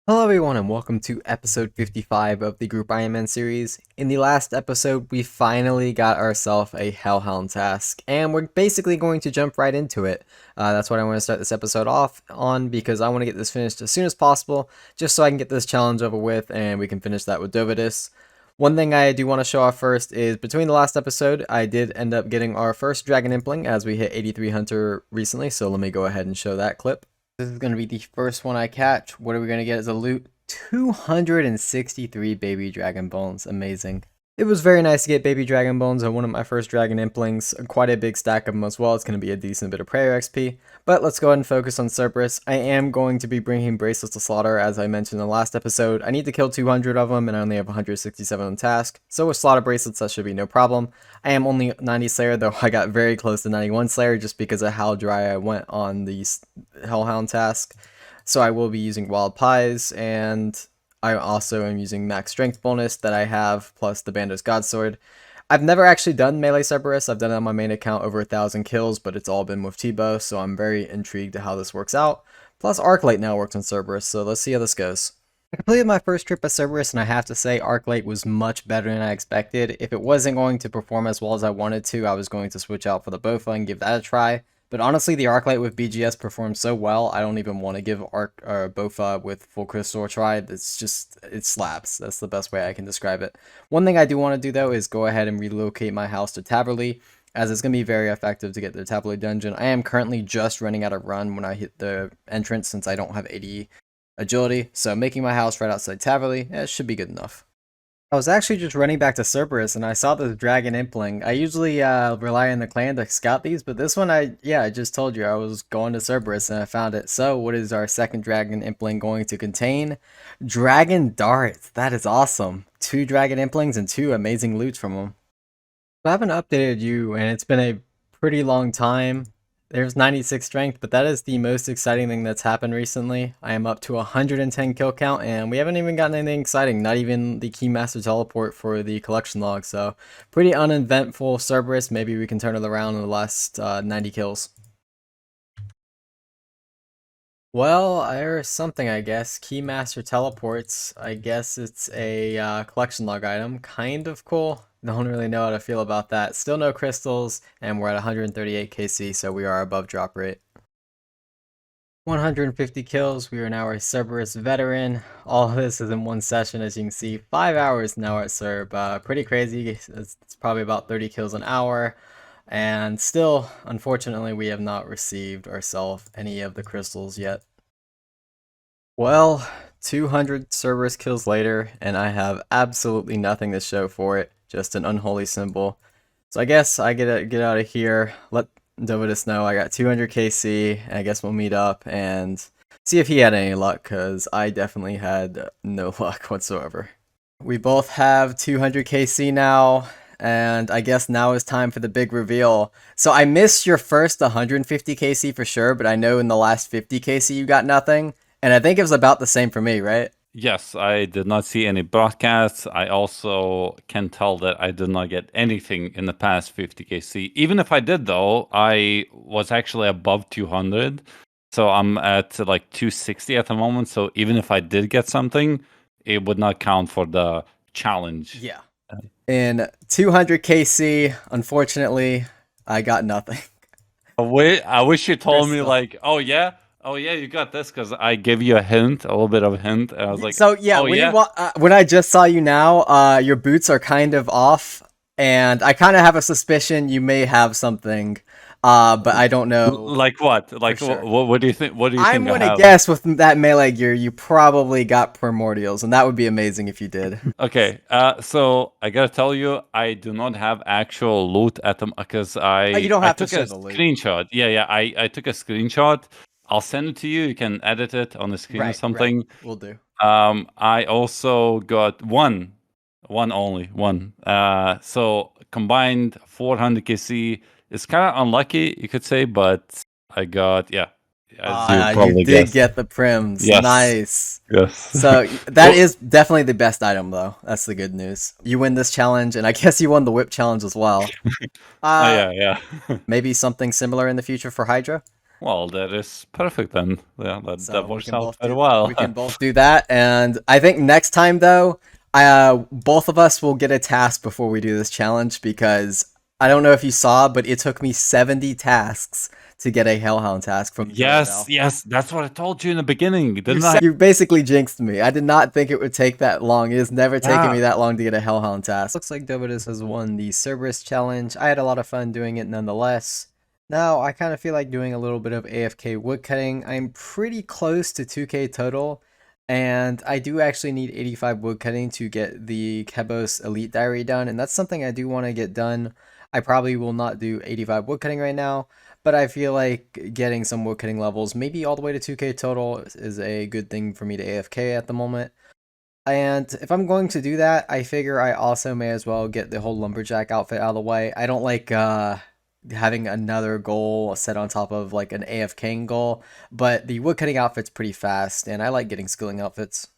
Hello everyone and welcome to episode 55 of the Group Ironman series. In the last episode, we finally got ourselves a Hellhound task, and we're basically going to jump right into it. That's what I want to start this episode off on because I want to get this finished as soon as possible, just so I can get this challenge over with and we can finish that with Dovydas. One thing I do want to show off first is between the last episode, I did end up getting our first Dragon Impling as we hit 83 Hunter recently, so let me go ahead and show that clip. This is going to be the first one I catch. What are we going to get as a loot? 263 baby dragon bones. Amazing. It was very nice to get baby dragon bones on one of my first dragon implings. Quite a big stack of them as well. It's going to be a decent bit of prayer XP. But let's go ahead and focus on Cerberus. I am going to be bringing bracelets to slaughter as I mentioned in the last episode. I need to kill 200 of them and I only have 167 on task. So with slaughter bracelets that should be no problem. I am only 90 Slayer, though I got very close to 91 Slayer just because of how dry I went on the Hellhound task. So I will be using Wild Pies, and I also am using Max Strength bonus that I have, plus the Bandos Godsword. I've never actually done melee Cerberus. I've done it on my main account over 1,000 kills, but it's all been with T-Bow, so I'm very intrigued to how this works out. Plus Arclight now works on Cerberus, so let's see how this goes. I completed my first trip as Cerberus, and I have to say Arclight was much better than I expected. If it wasn't going to perform as well as I wanted to, I was going to switch out for the Bofa and give that a try. But honestly, the Arclight with BGS performs so well, I don't even want to give Bofa with Full Crystal a try. It's just, it slaps. That's the best way I can describe it. One thing I do want to do though is go ahead and relocate my house to Taverley, as it's going to be very effective to get the Taverley dungeon. I am currently just running out of run when I hit the entrance since I don't have 80 agility, so making my house right outside Taverley, should be good enough. I was actually just running back to Cerberus and I saw this Dragon Impling. I usually rely on the clan to scout these, but this one I just told you I was going to Cerberus and I found it. So what is our second Dragon Impling going to contain? Dragon Darts. That is awesome. 2 Dragon Implings and 2 amazing loots from them. I haven't updated you and it's been a pretty long time. There's 96 strength, but that is the most exciting thing that's happened recently. I am up to 110 kill count, and we haven't even gotten anything exciting, not even the Keymaster teleport for the collection log, so pretty uneventful Cerberus. Maybe we can turn it around in the last 90 kills. Well, there's something, I guess. Keymaster teleports. I guess it's a collection log item. Kind of cool. Don't really know how to feel about that. Still no crystals, and we're at 138 KC, so we are above drop rate. 150 kills. We are now a Cerberus veteran. All of this is in one session, as you can see. 5 hours now at Cerb. Pretty crazy. It's probably about 30 kills an hour. And still, unfortunately, we have not received ourselves any of the crystals yet. Well, 200 Cerberus kills later, and I have absolutely nothing to show for it. Just an unholy symbol. So I guess I get out of here. Let Dovydas know I got 200 KC, and I guess we'll meet up and see if he had any luck, because I definitely had no luck whatsoever. We both have 200 KC now, and I guess now is time for the big reveal. So I missed your first 150 KC for sure, but I know in the last 50 KC you got nothing, and I think it was about the same for me, right? Yes, I did not see any broadcasts. I also can tell that I did not get anything in the past 50 KC. Even if I did, though, I was actually above 200. So I'm at like 260 at the moment. So even if I did get something, it would not count for the challenge. Yeah. In 200 KC, unfortunately, I got nothing. I wish you told me Crystal. like, oh yeah, you got this, because I gave you a hint, a little bit of a hint, and I was like, So yeah, oh when you yeah. when I just saw you now, your boots are kind of off, and I kind of have a suspicion you may have something, but I don't know Like what? for Like sure. what do you think? What do you I'm think I gonna have? guess with that melee gear, you probably got primordials, and that would be amazing if you did. Okay, so I gotta tell you, I do not have actual loot at them because Oh, you I don't I have to took a show the loot. screenshot. Yeah, I took a screenshot. I'll send it to you. You can edit it on the screen or Right, something. we'll do. I also got one only one. So combined 400 KC is kind of unlucky, you could say, but I got, yeah, as you You probably did guessed. get the prims. Yes, Nice. yes. So that Well, is definitely the best item, though. That's the good news. You win this challenge, and I guess you won the whip challenge as well. oh Uh, yeah. maybe something similar in the future for Hydra. Well, that is perfect then. Yeah, that So works out very well. we can both do that. And I think next time though, both of us will get a task before we do this challenge, because I don't know if you saw, but it took me 70 tasks to get a Hellhound task from Yes, Dovydas. yes, that's what I told you in the beginning, You didn't I? you basically jinxed me. I did not think it would take that long. It has never taken Yeah. me that long to get a Hellhound task. Looks like Dovydas has won the Cerberus challenge. I had a lot of fun doing it nonetheless. Now, I kind of feel like doing a little bit of AFK woodcutting. I'm pretty close to 2k total, and I do actually need 85 woodcutting to get the Kebos Elite Diary done, and that's something I do want to get done. I probably will not do 85 woodcutting right now, but I feel like getting some woodcutting levels, maybe all the way to 2k total, is a good thing for me to AFK at the moment. And if I'm going to do that, I figure I also may as well get the whole lumberjack outfit out of the way. I don't like having another goal set on top of like an AFKing goal, but the woodcutting outfit's pretty fast, and I like getting skilling outfits.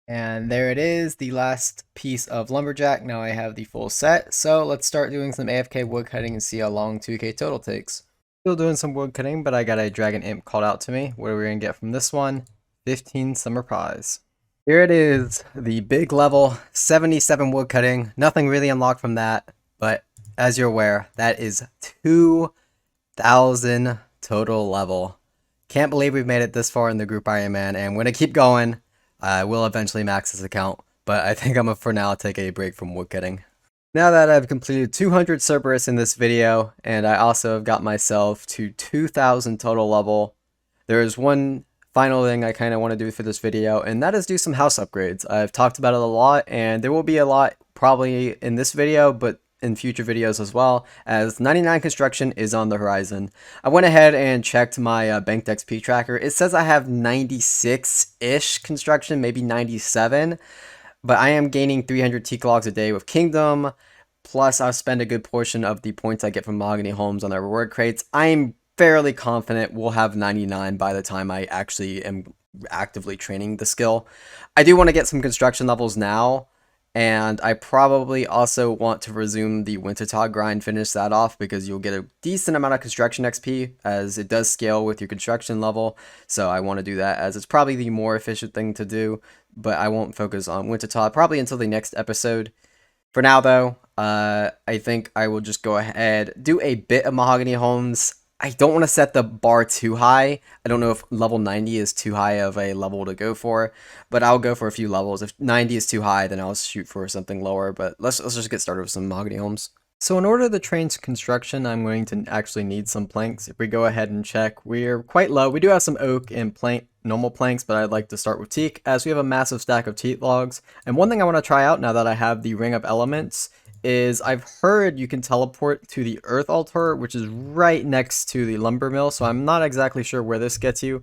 And there it is, the last piece of lumberjack. Now I have the full set, so let's start doing some AFK woodcutting and see how long 2k total takes. Still doing some woodcutting, but I got a dragon imp called out to me. What are we gonna get from this one? 15 summer prize. Here it is, the big level 77 woodcutting. Nothing really unlocked from that, but as you're aware, that is 2,000 total level. Can't believe we've made it this far in the group Ironman, and we're gonna keep going. I will eventually max this account, but I think I'm gonna for now take a break from woodcutting. Now that I've completed 200 Cerberus in this video, and I also have got myself to 2,000 total level, there is one final thing I kind of want to do for this video, and that is do some house upgrades. I've talked about it a lot, and there will be a lot probably in this video, but in future videos as well, as 99 construction is on the horizon. I went ahead and checked my banked XP tracker. It says I have 96-ish construction, maybe 97, but I am gaining 300 Teak logs a day with Kingdom, plus I'll spend a good portion of the points I get from Mahogany Homes on their reward crates. I'm fairly confident we'll have 99 by the time I actually am actively training the skill. I do want to get some construction levels now, and I probably also want to resume the Wintertog grind, finish that off, because you'll get a decent amount of construction XP as it does scale with your construction level. So I want to do that, as it's probably the more efficient thing to do, but I won't focus on Wintertog probably until the next episode. For now though, I think I will just go ahead, do a bit of Mahogany Homes. I don't want to set the bar too high. I don't know if level 90 is too high of a level to go for, but I'll go for a few levels. If 90 is too high, then I'll shoot for something lower, but let's just get started with some Mahogany Homes. So in order to train construction, I'm going to actually need some planks. If we go ahead and check, we're quite low. We do have some oak and normal planks, but I'd like to start with teak, as we have a massive stack of teak logs. And one thing I want to try out now that I have the Ring of Elements is I've heard you can teleport to the Earth Altar, which is right next to the lumber mill, so I'm not exactly sure where this gets you.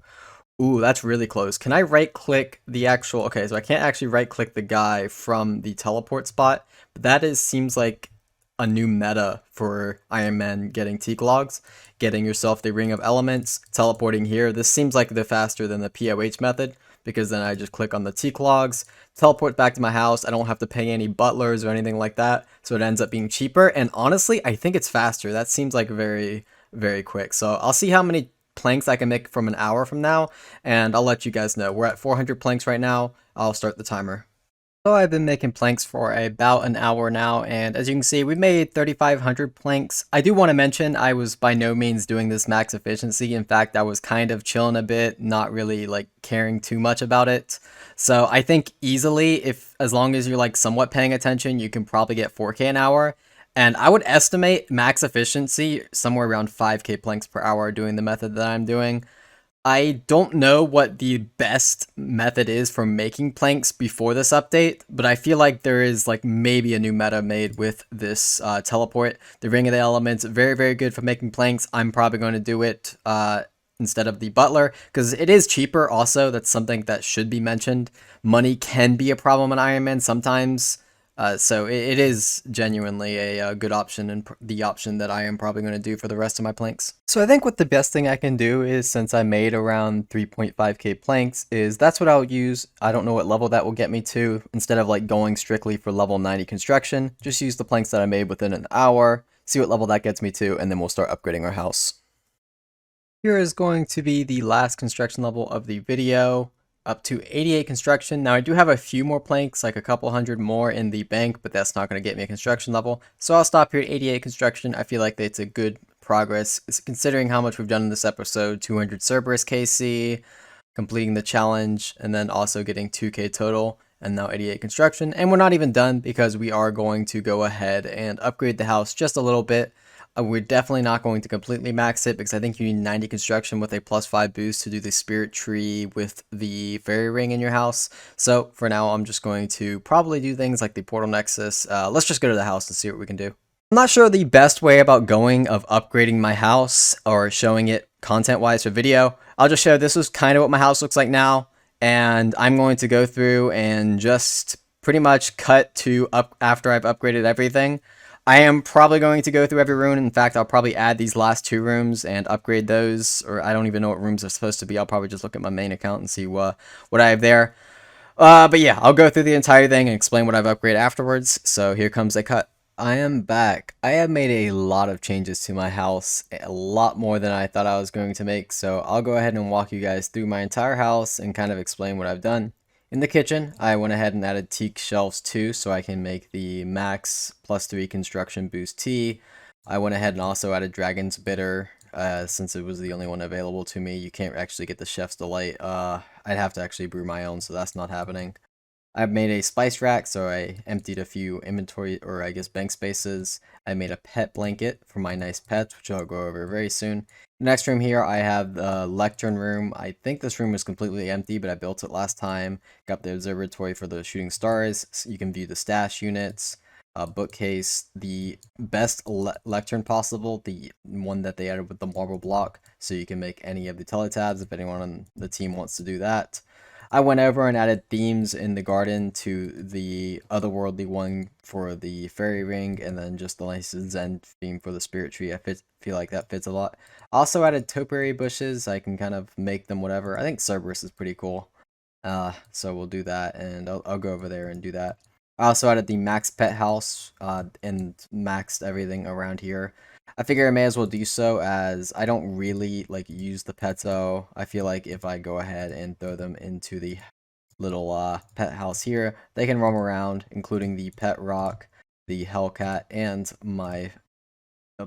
Ooh, that's really close. Can I right-click the actual... Okay, so I can't actually right-click the guy from the teleport spot, but that seems like a new meta for Ironman getting teak logs, getting yourself the Ring of Elements, teleporting here. This seems like they're faster than the POH method, because then I just click on the teak logs, teleport back to my house. I don't have to pay any butlers or anything like that, so it ends up being cheaper. And honestly, I think it's faster. That seems like very, very quick. So I'll see how many planks I can make from an hour from now, and I'll let you guys know. We're at 400 planks right now. I'll start the timer. So I've been making planks for about an hour now, and as you can see, we made 3,500 planks. I do want to mention I was by no means doing this max efficiency. In fact, I was kind of chilling a bit, not really like caring too much about it. So I think easily, if as long as you're like somewhat paying attention, you can probably get 4k an hour. And I would estimate max efficiency somewhere around 5k planks per hour doing the method that I'm doing. I don't know what the best method is for making planks before this update, but I feel like there is like maybe a new meta made with this teleport. The Ring of the Elements, very, very good for making planks. I'm probably going to do it instead of the butler, because it is cheaper also. That's something that should be mentioned. Money can be a problem in Ironman sometimes. So it is genuinely a good option, and the option that I am probably going to do for the rest of my planks. So I think what the best thing I can do is, since I made around 3.5k planks, is that's what I'll use. I don't know what level that will get me to. Instead of like going strictly for level 90 construction, just use the planks that I made within an hour, see what level that gets me to, and then we'll start upgrading our house. Here is going to be the last construction level of the video, up to 88 construction. Now I do have a few more planks, like a couple hundred more in the bank, but that's not going to get me a construction level. So I'll stop here at 88 construction. I feel like it's a good progress, considering how much we've done in this episode. 200 Cerberus KC, completing the challenge, and then also getting 2k total, and now 88 construction. And we're not even done because we are going to go ahead and upgrade the house just a little bit. We're definitely not going to completely max it because I think you need 90 construction with a +5 boost to do the spirit tree with the fairy ring in your house. So for now, I'm just going to probably do things like the portal nexus. Let's just go to the house and see what we can do. I'm not sure the best way about going of upgrading my house or showing it content wise for video. I'll just show this is kind of what my house looks like now, and I'm going to go through and just pretty much cut to up after I've upgraded everything. I am probably going to go through every room. In fact, I'll probably add these last 2 rooms and upgrade those, or I don't even know what rooms are supposed to be. I'll probably just look at my main account and see what I have there. But yeah, I'll go through the entire thing and explain what I've upgraded afterwards. So here comes a cut. I am back. I have made a lot of changes to my house, a lot more than I thought I was going to make. So I'll go ahead and walk you guys through my entire house and kind of explain what I've done. In the kitchen, I went ahead and added teak shelves too, so I can make the max +3 construction boost tea. I went ahead and also added dragon's bitter, since it was the only one available to me. You can't actually get the chef's delight. I'd have to actually brew my own, so that's not happening. I've made a spice rack, so I emptied a few inventory, or I guess bank spaces. I made a pet blanket for my nice pets, which I'll go over very soon. The next room here, I have the lectern room. I think this room was completely empty, but I built it last time. Got the observatory for the shooting stars. So you can view the stash units, bookcase, the best lectern possible, the one that they added with the marble block, so you can make any of the teletabs if anyone on the team wants to do that. I went over and added themes in the garden to the otherworldly one for the fairy ring, and then just the nice Zen theme for the spirit tree. Feel like that fits a lot. Also added topiary bushes. I can kind of make them whatever. I think Cerberus is pretty cool. So we'll do that, and I'll go over there and do that. I also added the max pet house, and maxed everything around here. I figure I may as well do so as I don't really like use the Petso. I feel like if I go ahead and throw them into the little pet house here, they can roam around, including the pet rock, the hellcat, and my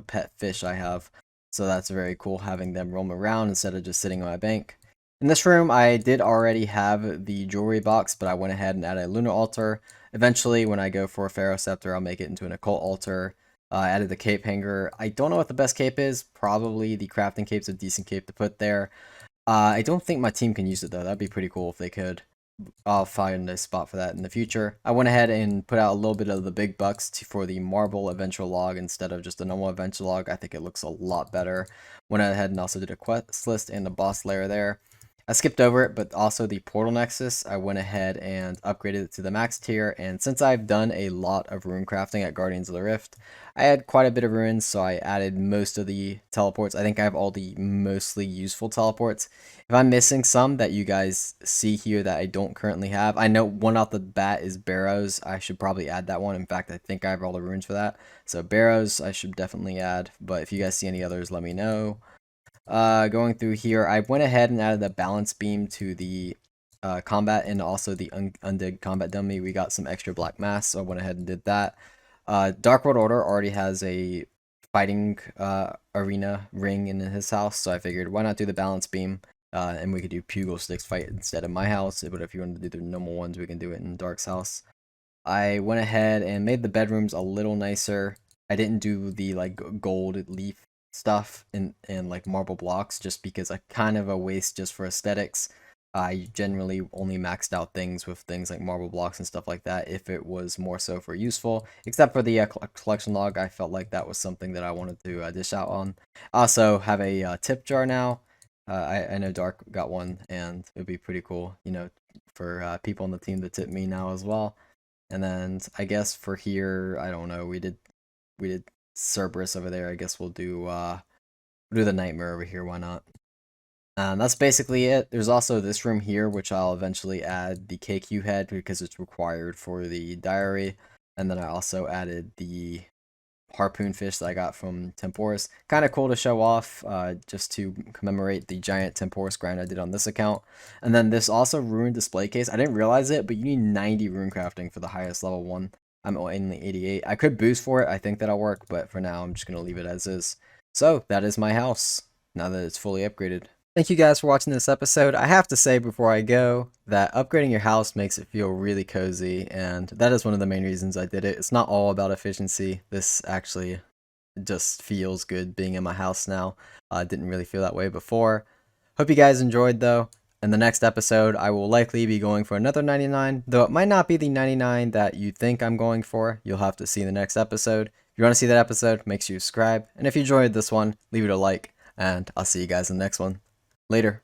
pet fish I have. So that's very cool having them roam around instead of just sitting on my bank. In this room, I did already have the jewelry box, but I went ahead and added a lunar altar. Eventually, when I go for a pharaoh scepter, I'll make it into an occult altar. I added the cape hanger. I don't know what the best cape is. Probably the crafting cape's a decent cape to put there. I don't think my team can use it though. That'd be pretty cool if they could. I'll find a spot for that in the future. I went ahead and put out a little bit of the big bucks for the marble adventure log instead of just a normal adventure log. I think it looks a lot better. Went ahead and also did a quest list and a boss layer there. I skipped over it, but also the portal nexus, I went ahead and upgraded it to the max tier, and since I've done a lot of rune crafting at Guardians of the Rift, I had quite a bit of runes, so I added most of the teleports. I think I have all the mostly useful teleports. If I'm missing some that you guys see here that I don't currently have, I know one off the bat is Barrows. I should probably add that one. In fact, I think I have all the runes for that. So Barrows, I should definitely add, but if you guys see any others, let me know. Going through here, I went ahead and added a balance beam to the combat and also the undead combat dummy. We got some extra black mass, so I went ahead and did that. Dark World Order already has a fighting arena ring in his house, so I figured why not do the balance beam, and we could do Pugil Sticks fight instead of my house, but if you want to do the normal ones, we can do it in Dark's house. I went ahead and made the bedrooms a little nicer. I didn't do the like gold leaf stuff and like marble blocks just because I kind of a waste just for aesthetics. I generally only maxed out things with things like marble blocks and stuff like that if it was more so for useful. Except for the collection log, I felt like that was something that I wanted to dish out on. I also have a tip jar now. I know Dark got one, and it would be pretty cool, you know, for people on the team to tip me now as well. And then I guess for here, I don't know. We did Cerberus over there. I guess we'll do the nightmare over here. Why not? That's basically it. There's also this room here, which I'll eventually add the KQ head because it's required for the diary. And then I also added the harpoon fish that I got from Temporis. Kind of cool to show off, just to commemorate the giant Temporis grind I did on this account. And then this also rune display case. I didn't realize it, but you need 90 rune crafting for the highest level one. I'm only 88. I could boost for it. I think that'll work, but for now, I'm just going to leave it as is. So that is my house, now that it's fully upgraded. Thank you guys for watching this episode. I have to say before I go that upgrading your house makes it feel really cozy, and that is one of the main reasons I did it. It's not all about efficiency. This actually just feels good being in my house now. I didn't really feel that way before. Hope you guys enjoyed though. In the next episode, I will likely be going for another 99, though it might not be the 99 that you think I'm going for. You'll have to see the next episode. If you want to see that episode, make sure you subscribe. And if you enjoyed this one, leave it a like, and I'll see you guys in the next one. Later.